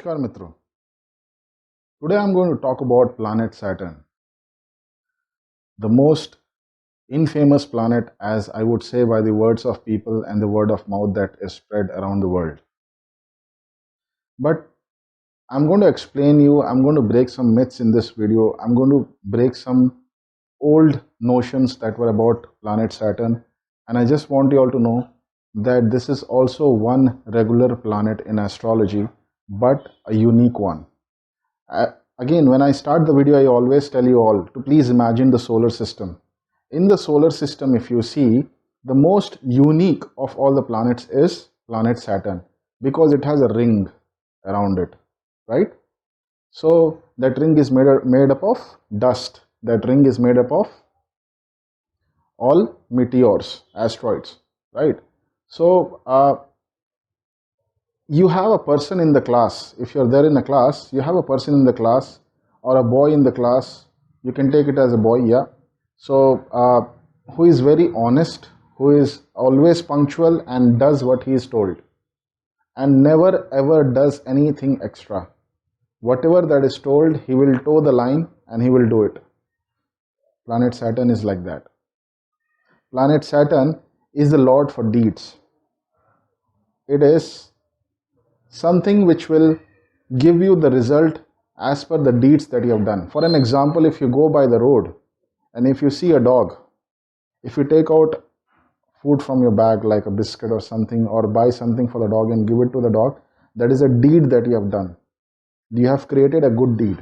Namaskar Mitro. Today I'm going to talk about planet Saturn, the most infamous planet, as I would say by the words of people and the word of mouth that is spread around the world. But I'm going to explain you, I'm going to break some myths in this video. I'm going to break some old notions that were about planet Saturn. And I just want you all to know that this is also one regular planet in astrology, but a unique one. Again, when I start the video, I always tell you all to please imagine the solar system. In the solar system, if you see, the most unique of all the planets is planet Saturn because it has a ring around it, right? So that ring is made up of dust. That ring is made up of all meteors, asteroids, right? So you have a person in the class. If you're there in a class, you have a person in the class or a boy in the class. You can take it as a boy, yeah. So who is very honest, who is always punctual and does what he is told, and never ever does anything extra. Whatever that is told, he will toe the line and he will do it. Planet Saturn is like that. Planet Saturn is the lord for deeds. It is something which will give you the result as per the deeds that you have done. For an example, if you go by the road and if you see a dog, if you take out food from your bag like a biscuit or something, or buy something for the dog and give it to the dog, that is a deed that you have done. You have created a good deed.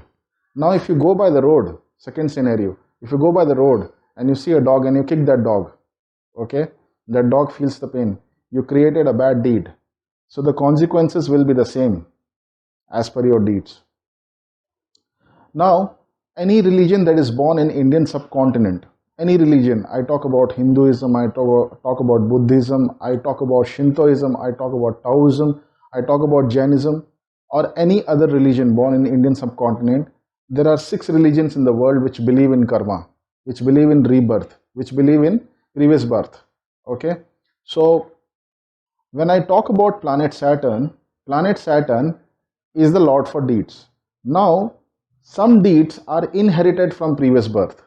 Now if you go by the road, second scenario, if you go by the road and you see a dog and you kick that dog, okay, that dog feels the pain. You created a bad deed. So the consequences will be the same as per your deeds. Now, any religion that is born in Indian subcontinent, any religion, I talk about Hinduism, I talk about Buddhism, I talk about Shintoism, I talk about Taoism, I talk about Jainism, or any other religion born in Indian subcontinent. There are 6 religions in the world which believe in karma, which believe in rebirth, which believe in previous birth. Okay, so when I talk about planet Saturn is the lord for deeds. Now, some deeds are inherited from previous birth,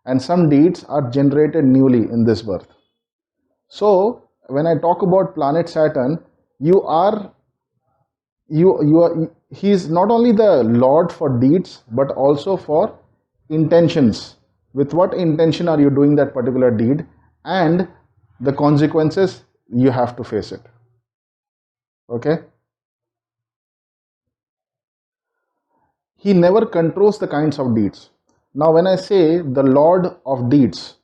and some deeds are generated newly in this birth. So, when I talk about planet Saturn, he is not only the lord for deeds but also for intentions. With what intention are you doing that particular deed, and the consequences, you have to face it. Okay, he never controls the kinds of deeds. Now when I say the lord of deeds,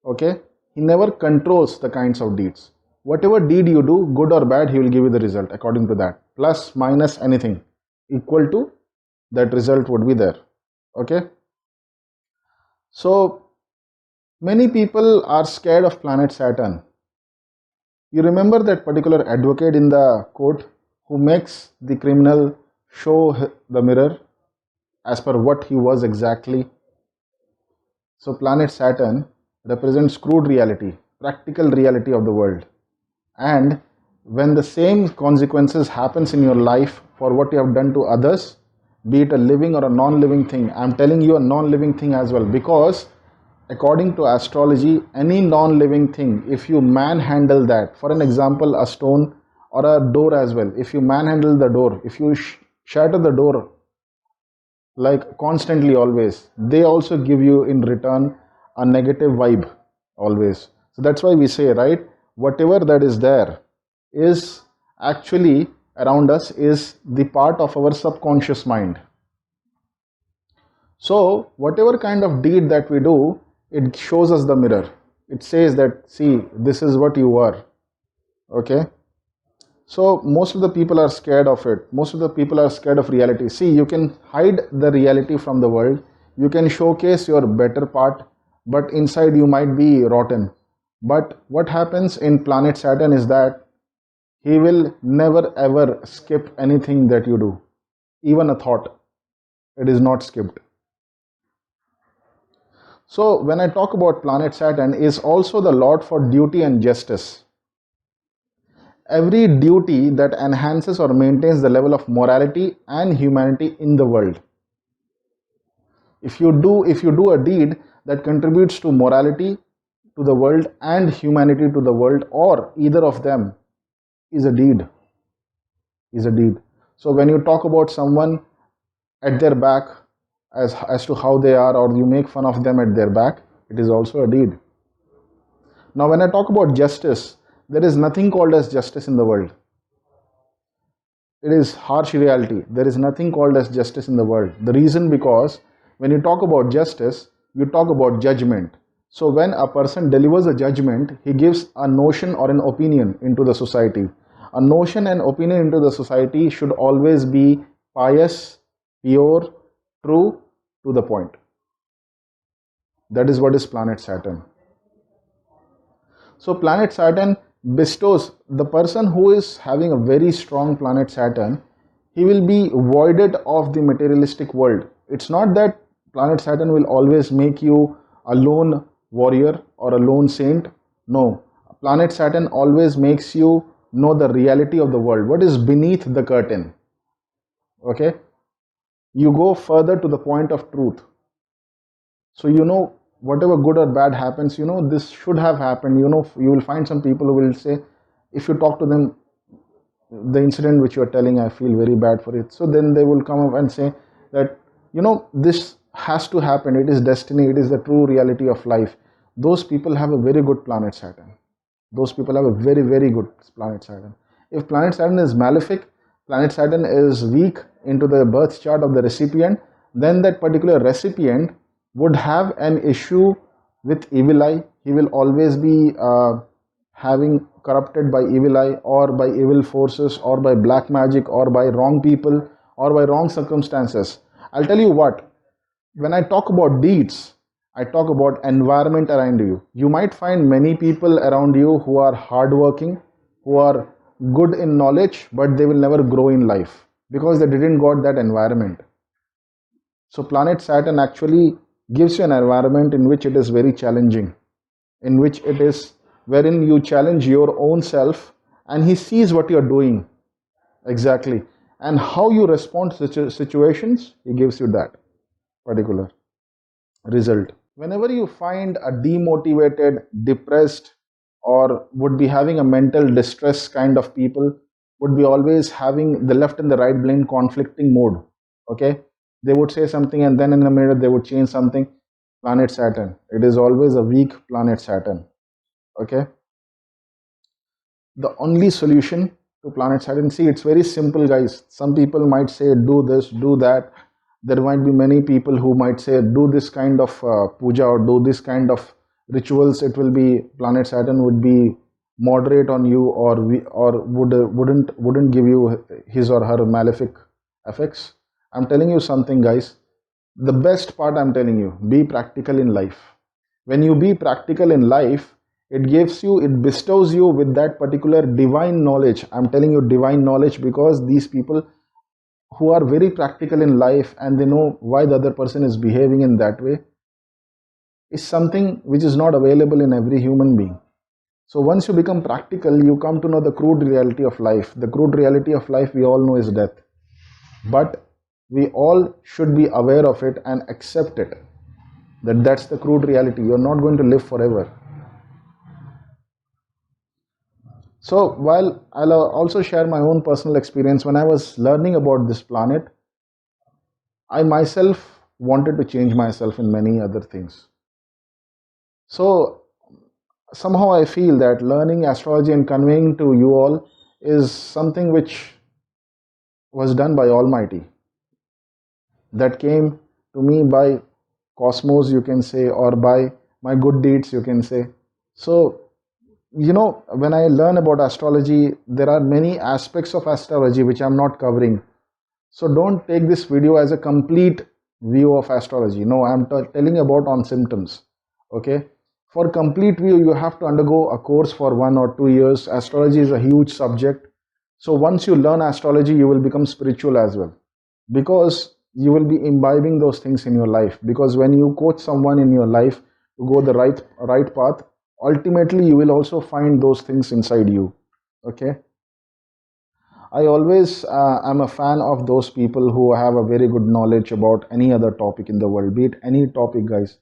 okay, he never controls the kinds of deeds. Whatever deed you do, good or bad, he will give you the result according to that. Plus, minus, anything equal to that result would be there. Okay, so many people are scared of planet Saturn. You remember that particular advocate in the court who makes the criminal show the mirror as per what he was exactly. So planet Saturn represents crude reality, practical reality of the world. And when the same consequences happens in your life for what you have done to others, be it a living or a non-living thing, I'm telling you a non-living thing as well, because according to astrology, any non-living thing, if you manhandle that, for an example, a stone or a door as well, if you manhandle the door, if you shatter the door like constantly always, they also give you in return a negative vibe always. So that's why we say, right, whatever that is there is actually around us is the part of our subconscious mind. So whatever kind of deed that we do, it shows us the mirror. It says that, see, this is what you were. Okay, so most of the people are scared of it. Most of the people are scared of reality. See, you can hide the reality from the world. You can showcase your better part, but inside you might be rotten. But what happens in planet Saturn is that he will never ever skip anything that you do. Even a thought, it is not skipped. So when I talk about planet Saturn, is also the lord for duty and justice. every duty that enhances or maintains the level of morality and humanity in the world. If you do a deed that contributes to morality to the world and humanity to the world, or either of them, is a deed. Is a deed. So when you talk about someone at their back as to how they are, or you make fun of them at their back, it is also a deed. Now when I talk about justice, there is nothing called as justice in the world. It is harsh reality. There is nothing called as justice in the world. The reason, because when you talk about justice, you talk about judgment. So when a person delivers a judgment, he gives a notion or an opinion into the society. A notion and opinion into the society should always be pious, pure, true, to the point. That is what is planet Saturn. So planet Saturn bestows, the person who is having a very strong planet Saturn, he will be voided of the materialistic world. It's not that planet Saturn will always make you a lone warrior or a lone saint. No, planet Saturn always makes you know the reality of the world, what is beneath the curtain. Okay, you go further to the point of truth. So whatever good or bad happens, this should have happened. You will find some people who will say, if you talk to them, the incident which you are telling, I feel very bad for it. So then they will come up and say that, this has to happen, it is destiny, it is the true reality of life. Those people have a very good planet Saturn. Those people have a very, very good planet Saturn. If planet Saturn is malefic, planet Saturn is weak into the birth chart of the recipient, then that particular recipient would have an issue with evil eye. He will always be having corrupted by evil eye, or by evil forces, or by black magic, or by wrong people, or by wrong circumstances. I'll tell you what, when I talk about deeds, I talk about environment around you. You might find many people around you who are hardworking, who are good in knowledge, but they will never grow in life because they didn't got that environment. So planet Saturn actually gives you an environment in which it is very challenging, in which it is wherein you challenge your own self, and he sees what you're doing exactly, and how you respond to situations, he gives you that particular result. Whenever you find a demotivated, depressed, or would be having a mental distress kind of people, would be always having the left and the right brain conflicting mode. Okay, they would say something and then in a minute they would change something. Planet Saturn, it is always a weak planet Saturn. Okay, the only solution to planet Saturn, see, it's very simple, guys. Some people might say do this, do that. There might be many people who might say do this kind of puja, or do this kind of rituals. It will be, planet Saturn would be moderate on you, or wouldn't give you his or her malefic effects. I'm telling you something, guys. The best part, I'm telling you, be practical in life. When you be practical in life, it bestows you with that particular divine knowledge. I'm telling you divine knowledge, because these people who are very practical in life and they know why the other person is behaving in that way, is something which is not available in every human being. So once you become practical, you come to know the crude reality of life. The crude reality of life, we all know, is death. But we all should be aware of it and accept it, that's the crude reality. You're not going to live forever. So while I'll also share my own personal experience, when I was learning about this planet, I myself wanted to change myself in many other things. So somehow I feel that learning astrology and conveying to you all is something which was done by Almighty, that came to me by cosmos, you can say, or by my good deeds, you can say. So when I learn about astrology, there are many aspects of astrology which I'm not covering. So don't take this video as a complete view of astrology. No, I'm telling about on symptoms. Okay, for complete view, you have to undergo a course for 1 or 2 years. Astrology is a huge subject. So once you learn astrology, you will become spiritual as well, because you will be imbibing those things in your life. Because when you coach someone in your life to go the right path, ultimately you will also find those things inside you. Okay, I always am a fan of those people who have a very good knowledge about any other topic in the world, be it any topic, guys.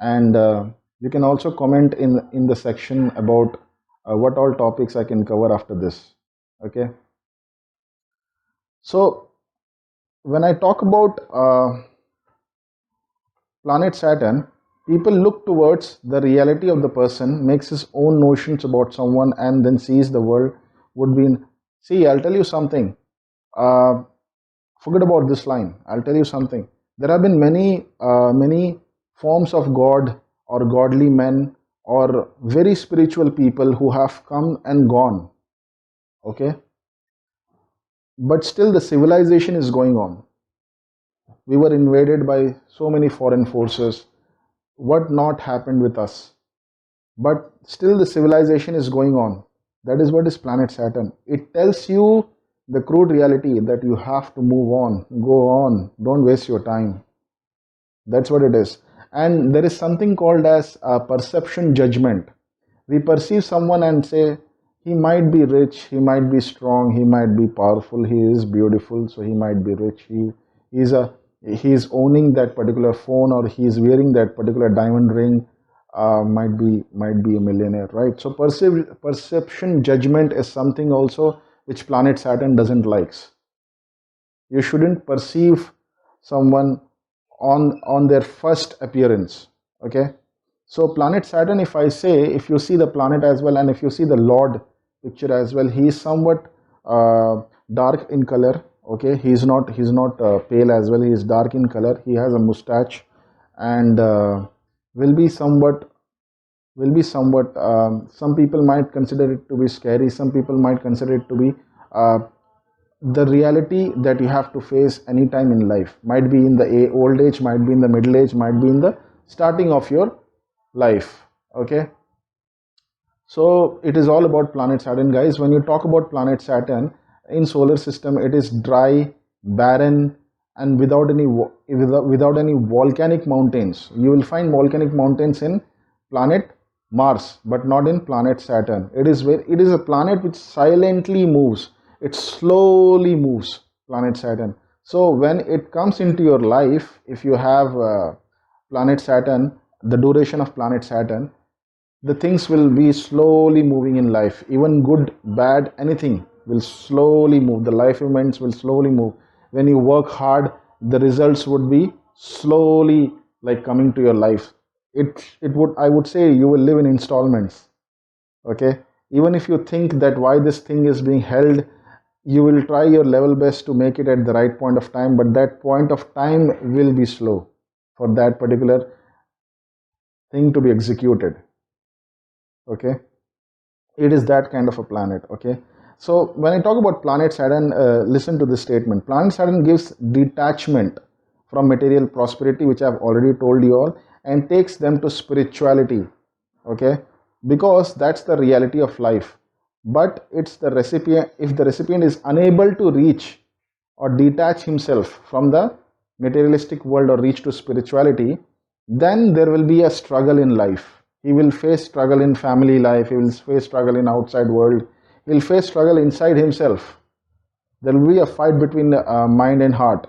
And you can also comment in the section about what all topics I can cover after this. Okay. So when I talk about planet Saturn, people look towards the reality of the person, makes his own notions about someone, and then sees the world would be in. See, I'll tell you something. Uh, Forget about this line. I'll tell you something. There have been many forms of God or godly men or very spiritual people who have come and gone. Okay, but still the civilization is going on. We were invaded by so many foreign forces. What not happened with us? But still the civilization is going on. That is what is planet Saturn. It tells you the crude reality that you have to move on, go on, don't waste your time. That's what it is. And there is something called as a perception judgment. We perceive someone and say, he might be rich, he might be strong, he might be powerful, he is beautiful, so he might be rich. He is owning that particular phone, or he is wearing that particular diamond ring. Might be a millionaire, right? So perception judgment is something also which planet Saturn doesn't likes. You shouldn't perceive someone on their first appearance. Okay. So planet Saturn, if I say, if you see the planet as well, and if you see the Lord picture as well, he is somewhat dark in color. Okay, he's not pale as well. He is dark in color. He has a mustache, and will be somewhat some people might consider it to be scary. Some people might consider it to be uh, the reality that you have to face anytime in life. Might be in the old age, might be in the middle age, might be in the starting of your life. Okay, so it is all about planet Saturn, guys. When you talk about planet Saturn in solar system, it is dry, barren, and without any volcanic mountains. You will find volcanic mountains in planet Mars, but not in planet Saturn. It is a planet which silently moves. It slowly moves. Planet Saturn. So when it comes into your life, if you have planet Saturn, the duration of planet Saturn, the things will be slowly moving in life. Even good, bad, anything will slowly move. The life events will slowly move. When you work hard, the results would be slowly like coming to your life. It would, I would say, you will live in installments. Okay, even if you think that why this thing is being held, you will try your level best to make it at the right point of time, but that point of time will be slow for that particular thing to be executed. Okay, it is that kind of a planet. Okay, so when I talk about planet Saturn, listen to this statement. Planet Saturn gives detachment from material prosperity, which I've already told you all, and takes them to spirituality. Okay, because that's the reality of life. But it's the recipient, if the recipient is unable to reach or detach himself from the materialistic world or reach to spirituality, then there will be a struggle in life. He will face struggle in family life, he will face struggle in outside world, he will face struggle inside himself. There will be a fight between mind and heart.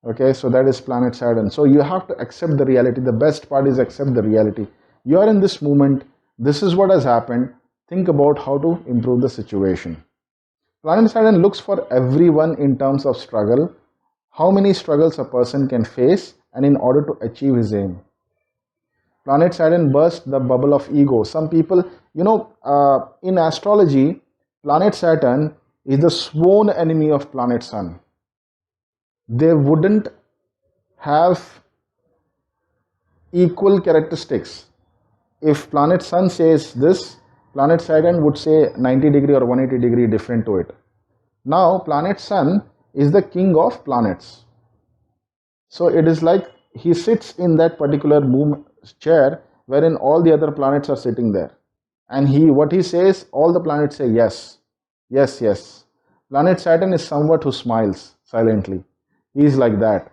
Okay, so that is planet Saturn. So you have to accept the reality. The best part is accept the reality. You are in this moment, this is what has happened. Think about how to improve the situation. Planet Saturn looks for everyone in terms of struggle, how many struggles a person can face, and in order to achieve his aim. Planet Saturn bursts the bubble of ego. Some people, in astrology, planet Saturn is the sworn enemy of planet Sun. They wouldn't have equal characteristics. If planet Sun says this, planet Saturn would say 90-degree or 180-degree different to it. Now, planet Sun is the king of planets. So it is like he sits in that particular chair wherein all the other planets are sitting there. And what he says, all the planets say yes, yes, yes. Planet Saturn is someone who smiles silently. He is like that.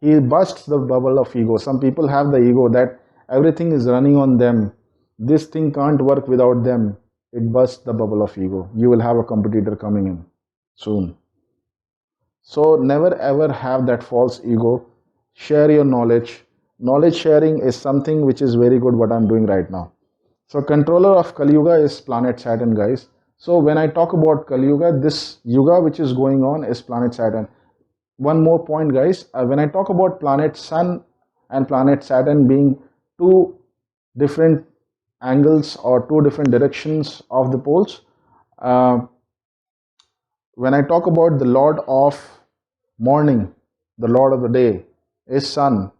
He busts the bubble of ego. Some people have the ego that everything is running on them. This thing can't work without them. it bursts the bubble of ego. You will have a competitor coming in soon. So never ever have that false ego. Share your knowledge. Knowledge sharing is something which is very good what I'm doing right now. So controller of Kali Yuga is planet Saturn, guys. So when I talk about Kali Yuga, this Yuga which is going on is planet Saturn. One more point, guys. When I talk about planet Sun and planet Saturn being two different angles or two different directions of the poles, uh, when I talk about the Lord of morning, the Lord of the day is Sun.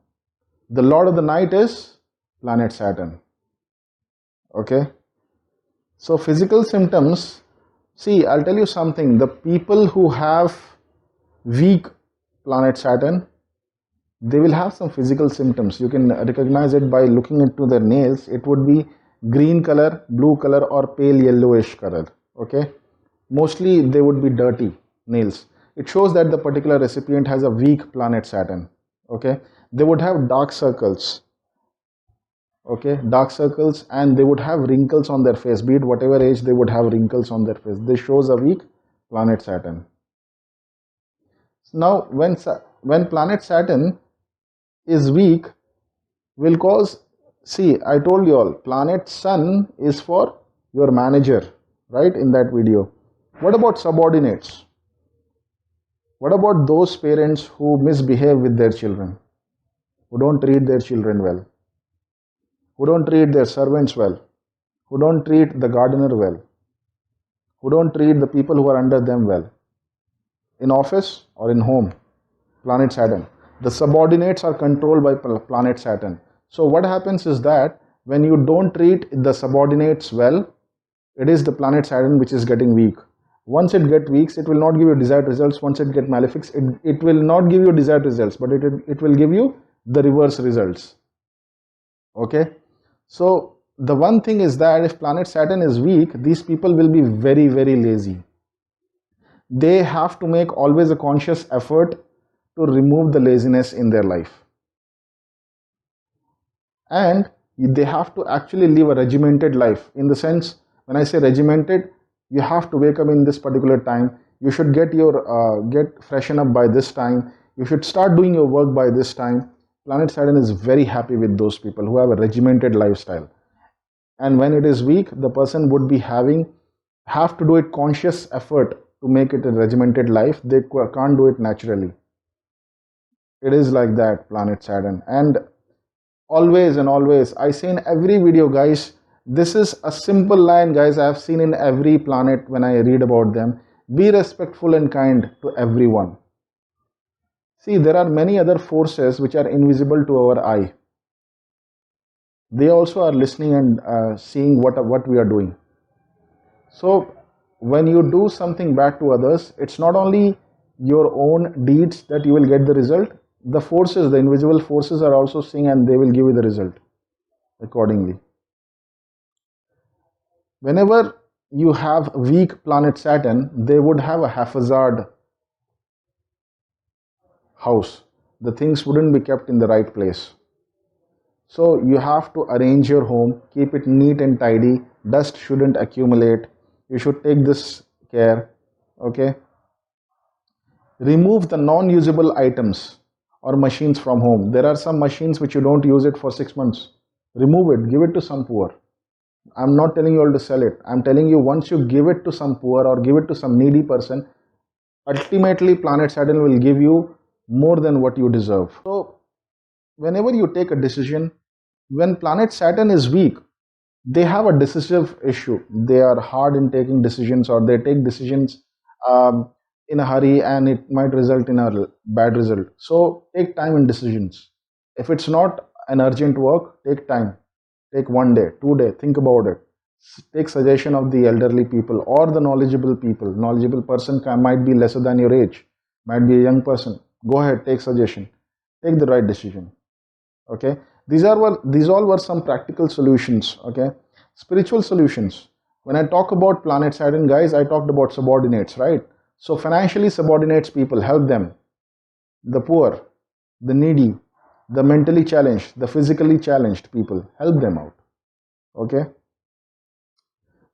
The Lord of the night is planet Saturn. Okay. So physical symptoms, see, I'll tell you something. The people who have weak planet Saturn, they will have some physical symptoms. You can recognize it by looking into their nails. It would be green color, blue color, or pale yellowish color. Okay. Mostly they would be dirty nails. It shows that the particular recipient has a weak planet Saturn. Okay. They would have dark circles. Okay, dark circles, and they would have wrinkles on their face. Be it whatever age, they would have wrinkles on their face. This shows a weak planet Saturn. Now, when planet Saturn is weak, will cause. See, I told you all, planet Sun is for your manager, right? In that video. What about subordinates? What about those parents who misbehave with their children, who don't treat their children well, who don't treat their servants well, who don't treat the gardener well, who don't treat the people who are under them well, in office or in home? Planet Saturn. The subordinates are controlled by planet Saturn. So what happens is that when you don't treat the subordinates well, it is the planet Saturn which is getting weak. Once it gets weak, it will not give you desired results. Once it gets malefic, it will not give you desired results, but it will give you the reverse results. Okay. So the one thing is that if planet Saturn is weak, these people will be very, very lazy. They have to make always a conscious effort to remove the laziness in their life. And they have to actually live a regimented life. In the sense, when I say regimented, you have to wake up in this particular time. You should get freshen up by this time. You should start doing your work by this time. Planet Saturn is very happy with those people who have a regimented lifestyle. And when it is weak, the person would be have to do it conscious effort to make it a regimented life. They can't do it naturally. It is like that, planet Saturn. And always and always, I say in every video, guys, this is a simple line, guys, I have seen in every planet when I read about them. Be respectful and kind to everyone. See, there are many other forces which are invisible to our eye. They also are listening and seeing what we are doing. So when you do something bad to others, it's not only your own deeds that you will get the result. The forces, the invisible forces are also seeing, and they will give you the result accordingly. Whenever you have weak planet Saturn, they would have a haphazard house. The things wouldn't be kept in the right place. So you have to arrange your home, keep it neat and tidy. Dust shouldn't accumulate. You should take this care. Okay. Remove the non-usable items or machines from home. There are some machines which you don't use it for 6 months. Remove it, give it to some poor. I'm not telling you all to sell it. I'm telling you, once you give it to some poor or give it to some needy person, ultimately planet Saturn will give you more than what you deserve. So whenever you take a decision, when planet Saturn is weak, they have a decisive issue. They are hard in taking decisions, or they take decisions in a hurry, and it might result in a bad result. So take time in decisions. If it's not an urgent work, take time. Take 1 day, 2 days, think about it. Take suggestion of the elderly people or the knowledgeable people. Knowledgeable person might be lesser than your age, might be a young person. Go ahead, take suggestion, take the right decision. Okay, these all were some practical solutions. Okay, spiritual solutions. When I talk about planet Saturn, guys, I talked about subordinates, right? So financially subordinates people, help them. The poor, the needy, the mentally challenged, the physically challenged people, help them out. Okay.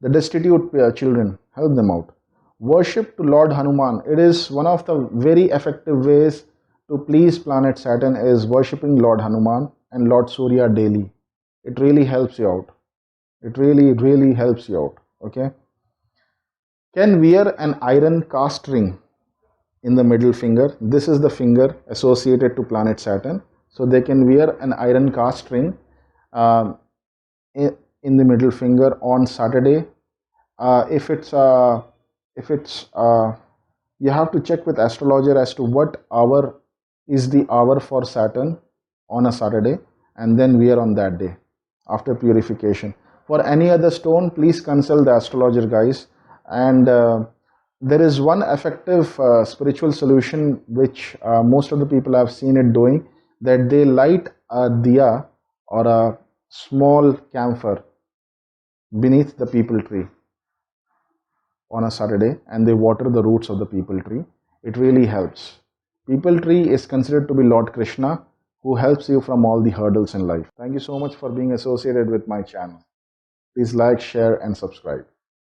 the destitute children, help them out. Worship to Lord Hanuman. It is one of the very effective ways to please planet Saturn is worshipping Lord Hanuman and Lord Surya daily. It really helps you out. It really helps you out. Okay. Can wear an iron cast ring in the middle finger. This is the finger associated to planet Saturn. So they can wear an iron cast ring um, in the middle finger on Saturday. If it's you have to check with astrologer as to what hour is the hour for Saturn on a Saturday, and then wear on that day after purification. For any other stone, please consult the astrologer, guys. And there is one effective spiritual solution which most of the people have seen it doing, that they light a diya or a small camphor beneath the peepal tree on a Saturday, and they water the roots of the peepal tree. It really helps. Peepal tree is considered to be Lord Krishna, who helps you from all the hurdles in life. Thank you so much for being associated with my channel. Please like, share and subscribe.